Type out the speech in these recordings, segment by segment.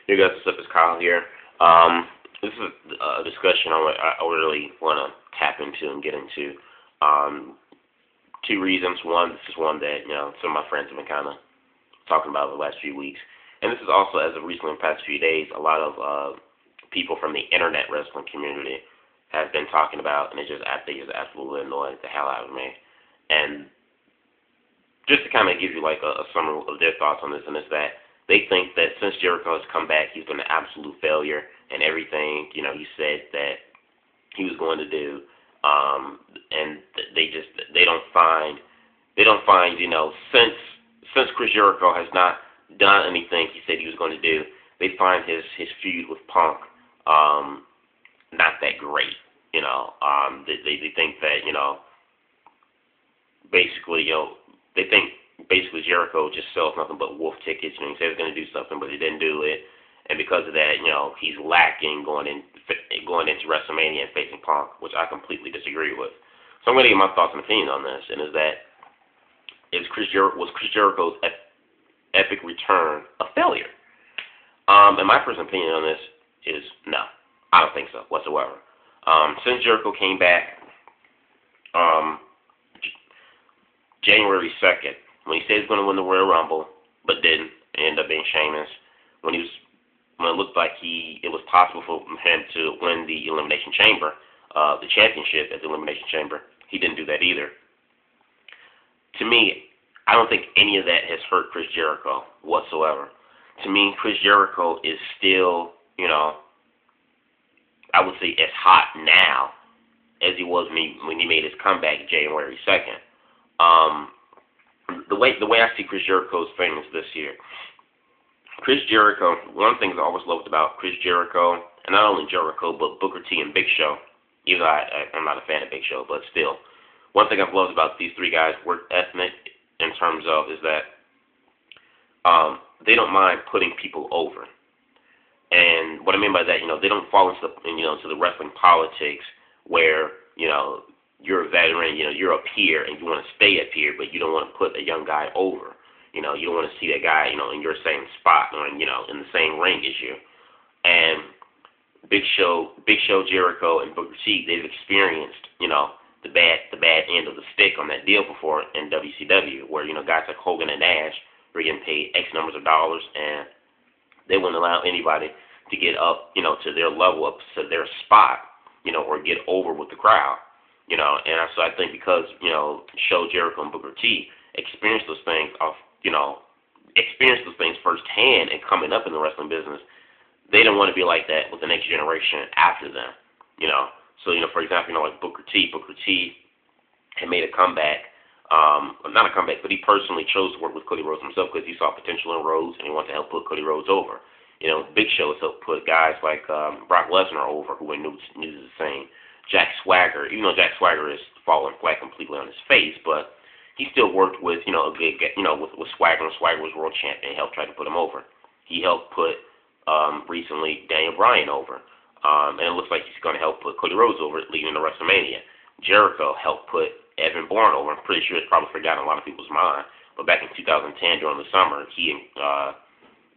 Hey guys, what's up? It's Kyle here. This is a discussion I really want to tap into and get into. Two reasons. One, this is one that some of my friends have been kind of talking about the last few weeks, and this is also, as of recently in the past few days, a lot of people from the internet wrestling community have been talking about, and they just absolutely annoyed the hell out of me. And just to kind of give you like a summary of their thoughts on this, and it's that they think that since Jericho has come back, he's been an absolute failure, and everything he said that he was going to do, and they don't find since Chris Jericho has not done anything he said he was going to do, they find his feud with Punk not that great. They think that basically they think basically Jericho just sells nothing but wolf tickets. He said he was going to do something, but he didn't do it, and because of that, he's lacking going into WrestleMania and facing Punk, which I completely disagree with. So I'm going to give my thoughts and opinions on this, and is that was Chris Jericho's epic return a failure? And my personal opinion on this is no, I don't think so whatsoever. Since Jericho came back January 2nd, when he said he was going to win the Royal Rumble, but didn't, it ended up being Sheamus. When it looked like it was possible for him to win the Elimination Chamber, the championship at the Elimination Chamber, he didn't do that either. To me, I don't think any of that has hurt Chris Jericho whatsoever. To me, Chris Jericho is still, I would say, as hot now as he was when he made his comeback January 2nd. The way I see Chris Jericho's famous this year. Chris Jericho, one of the things I always loved about Chris Jericho, and not only Jericho, but Booker T and Big Show, even though I'm not a fan of Big Show, but still, one thing I've loved about these three guys' work ethic in terms of is that they don't mind putting people over. And what I mean by that, they don't fall into the wrestling politics where, you're a veteran, you're up here and you want to stay up here, but you don't want to put a young guy over. You don't want to see that guy, in your same spot or, in the same ring as you. And Big Show, Jericho, and Booker T, they've experienced, the bad end of the stick on that deal before in WCW, where, guys like Hogan and Nash were getting paid X numbers of dollars, and they wouldn't allow anybody to get up, to their level, up to their spot, or get over with the crowd. And so I think because, Show, Jericho, and Booker T experienced those things firsthand and coming up in the wrestling business, they don't want to be like that with the next generation after them. So, for example, like Booker T had made a comeback, not a comeback, but he personally chose to work with Cody Rhodes himself because he saw potential in Rhodes and he wanted to help put Cody Rhodes over. Big Show has helped put guys like Brock Lesnar over, who we knew the same. Jack Swagger, even though Jack Swagger is falling flat completely on his face, but he still worked with, with Swagger, and Swagger was world champion and helped try to put him over. He helped put, recently, Daniel Bryan over. And it looks like he's going to help put Cody Rhodes over leading into WrestleMania. Jericho helped put Evan Bourne over. I'm pretty sure it's probably forgotten in a lot of people's mind. But back in 2010 during the summer, he and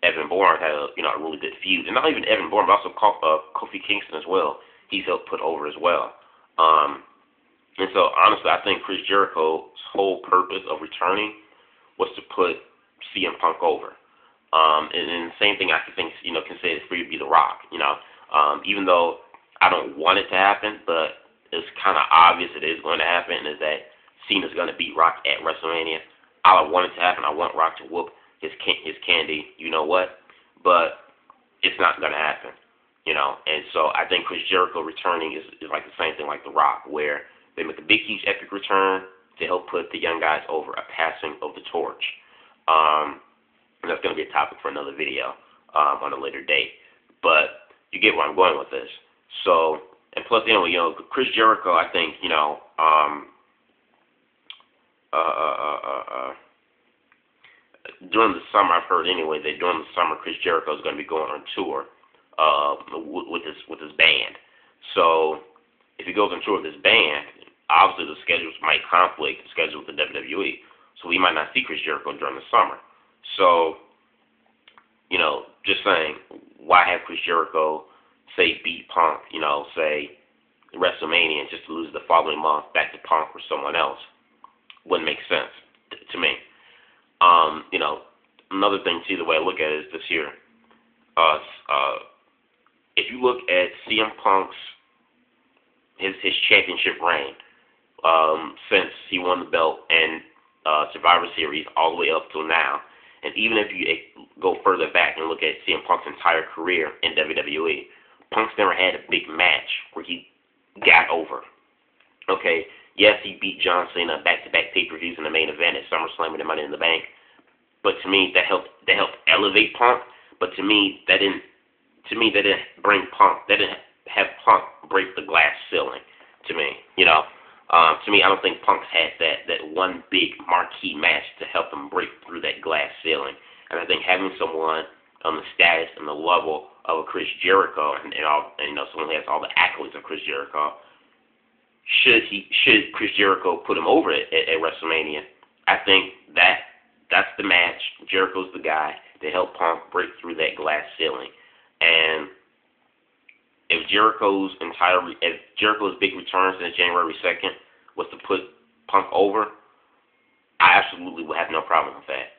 Evan Bourne had a really good feud. And not even Evan Bourne, but also Kofi Kingston as well. He's helped put over as well. And so, honestly, I think Chris Jericho's whole purpose of returning was to put CM Punk over. And the same thing I can say is for you to be The Rock. Even though I don't want it to happen, but it's kind of obvious it is going to happen, is that Cena's going to beat Rock at WrestleMania. I want it to happen. I want Rock to whoop his candy, but it's not going to happen. And so I think Chris Jericho returning is like the same thing like The Rock, where they make a big, huge, epic return to help put the young guys over, a passing of the torch. And that's going to be a topic for another video on a later date. But you get where I'm going with this. So, and plus, Chris Jericho, I think, during the summer, I've heard anyway that during the summer, Chris Jericho is going to be going on tour with his band. So if he goes on tour with his band, obviously the schedules might conflict the schedule with the WWE. So we might not see Chris Jericho during the summer. So Just saying, why have Chris Jericho say beat Punk, say WrestleMania and just to lose the following month back to Punk or someone else? Wouldn't make sense to me. Another thing too, the way I look at it is this year. If you look at CM Punk's his championship reign, since he won the belt and Survivor Series all the way up till now, and even if you go further back and look at CM Punk's entire career in WWE, Punk's never had a big match where he got over. Okay, yes, he beat John Cena back-to-back pay-per-views in the main event at SummerSlam and Money in the Bank, but to me that helped elevate Punk. But to me that didn't bring Punk. That didn't have Punk break the glass ceiling. To me, to me, I don't think Punk's had that one big marquee match to help him break through that glass ceiling. And I think having someone on the status and the level of a Chris Jericho and someone who has all the accolades of Chris Jericho, should Chris Jericho put him over at WrestleMania, I think that's the match. Jericho's the guy to help Punk break through that glass ceiling. And if Jericho's big return since January 2nd was to put Punk over, I absolutely would have no problem with that.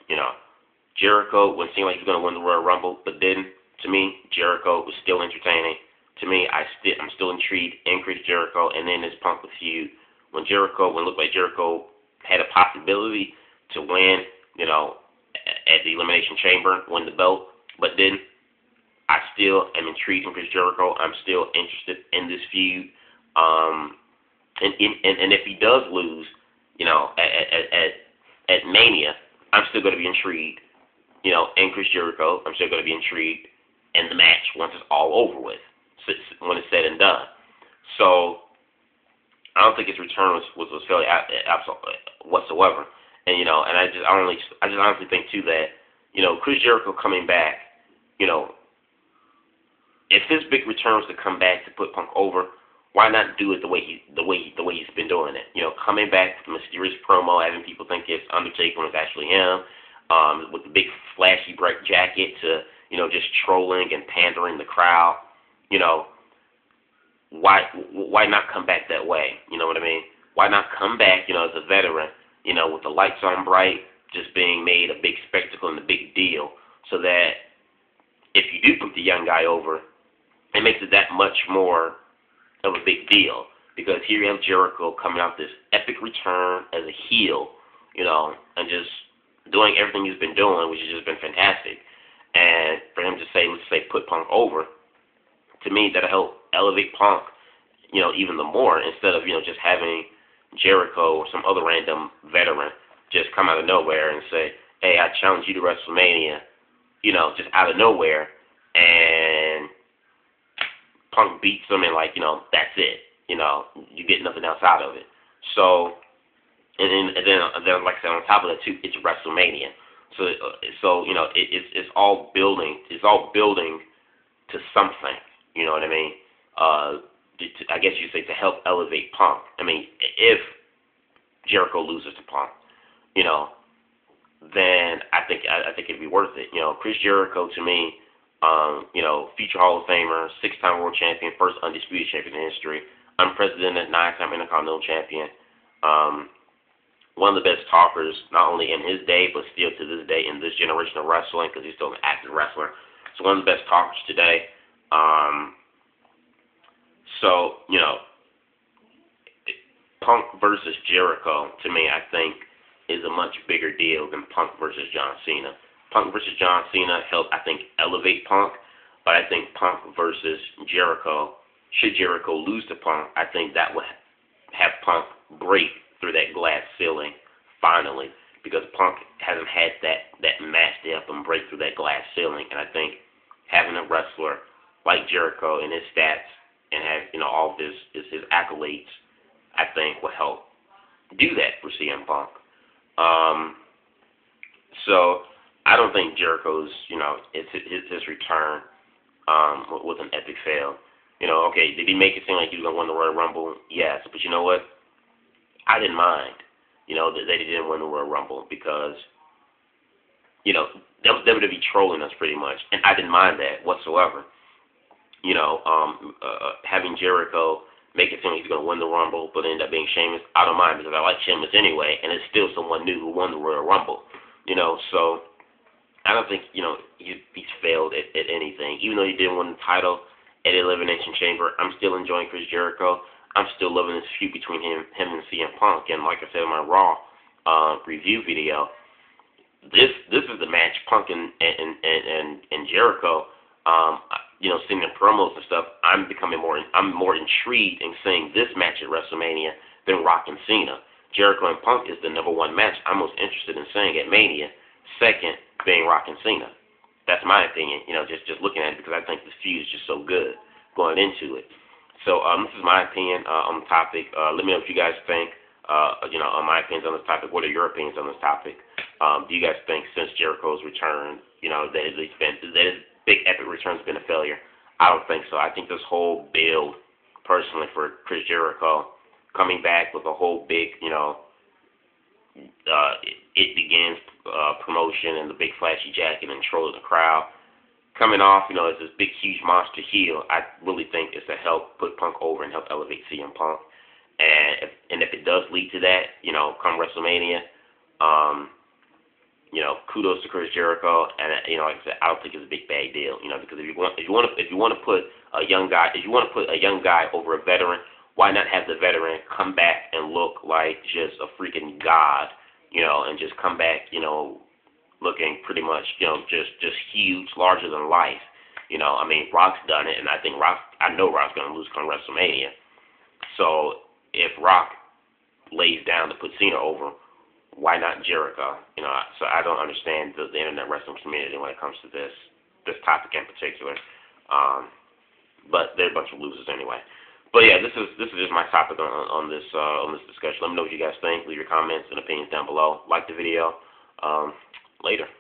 Jericho would seem like he was going to win the Royal Rumble, but didn't. To me, Jericho was still entertaining. To me, I'm still intrigued in Chris Jericho, and then this Punk feud. When it looked like Jericho had a possibility to win, at the Elimination Chamber, win the belt, but didn't. I still am intrigued in Chris Jericho. I'm still interested in this feud. And if he does lose, at Mania, I'm still going to be intrigued, in Chris Jericho. I'm still going to be intrigued in the match once it's all over with, when it's said and done. So I don't think his return was fairly absolute whatsoever. And I just honestly think too that Chris Jericho coming back, if his big return was to come back to put Punk over, why not do it the way he's been doing it? Coming back with a mysterious promo, having people think it's Undertaker when it's actually him, with the big flashy bright jacket to just trolling and pandering the crowd. Why not come back that way? You know what I mean? Why not come back, as a veteran, with the lights on bright, just being made a big spectacle and a big deal, so that if you do put the young guy over, it makes it that much more of a big deal. Because here you have Jericho coming out this epic return as a heel, and just doing everything he's been doing, which has just been fantastic. And for him to let's say, put Punk over, to me, that'll help elevate Punk, even the more, instead of, just having Jericho or some other random veteran just come out of nowhere and say, hey, I challenge you to WrestleMania, just out of nowhere, and Punk beats him and, that's it. You get nothing else out of it. So, and then like I said, on top of that too, it's WrestleMania. So it's all building. It's all building to something. You know what I mean? I guess you'd say to help elevate Punk. I mean, if Jericho loses to Punk, then I think it'd be worth it. Chris Jericho to me, future Hall of Famer, 6-time world champion, first undisputed champion in history, unprecedented 9-time Intercontinental champion, one of the best talkers, not only in his day, but still to this day in this generation of wrestling, because he's still an active wrestler. So one of the best talkers today. Punk versus Jericho, to me, I think, is a much bigger deal than Punk versus John Cena. Punk versus John Cena helped, I think, elevate Punk, but I think Punk versus Jericho, should Jericho lose to Punk, I think that would have Punk break through that glass ceiling finally, because Punk hasn't had that match to help him break through that glass ceiling. And I think having a wrestler like Jericho and his stats and have all of his accolades, I think will help do that for CM Punk. So I don't think Jericho's his return was an epic fail. Okay, did he make it seem like he was gonna win the Royal Rumble? Yes, but you know what? I didn't mind, that he didn't win the Royal Rumble, because, That was WWE trolling us pretty much, and I didn't mind that whatsoever. Having Jericho make it seem like he's going to win the Rumble, but end up being Sheamus, I don't mind because I like Sheamus anyway, and it's still someone new who won the Royal Rumble. So I don't think he's failed at anything. Even though he didn't win the title at Elimination Chamber, I'm still enjoying Chris Jericho. I'm still loving this feud between him and CM Punk. And like I said in my Raw review video, this is the match Punk and Jericho. Seeing the promos and stuff, I'm more intrigued in seeing this match at WrestleMania than Rock and Cena. Jericho and Punk is the number one match I'm most interested in seeing at Mania. Second being Rock and Cena. That's my opinion. Just looking at it because I think this feud is just so good going into it. So this is my opinion on the topic. Let me know what you guys think. On my opinions on this topic. What are your opinions on this topic? Do you guys think since Jericho's return, that his big epic return's been a failure? I don't think so. I think this whole build, personally, for Chris Jericho coming back with a whole big, it begins promotion and the big flashy jacket and trolling the crowd. Coming off, as this big, huge monster heel, I really think it's to help put Punk over and help elevate CM Punk. And if it does lead to that, come WrestleMania, kudos to Chris Jericho. And like I said, I don't think it's a big bad deal. Because if you want to put a young guy over a veteran, why not have the veteran come back and look like just a freaking god, and just come back, looking pretty much, just huge, larger than life. Rock's done it, and I know Rock's going to lose come WrestleMania. So if Rock lays down to put Cena over, why not Jericho? So I don't understand the internet wrestling community when it comes to this topic in particular. But they're a bunch of losers anyway. But yeah, this is just my topic on this discussion. Let me know what you guys think. Leave your comments and opinions down below. Like the video. Later.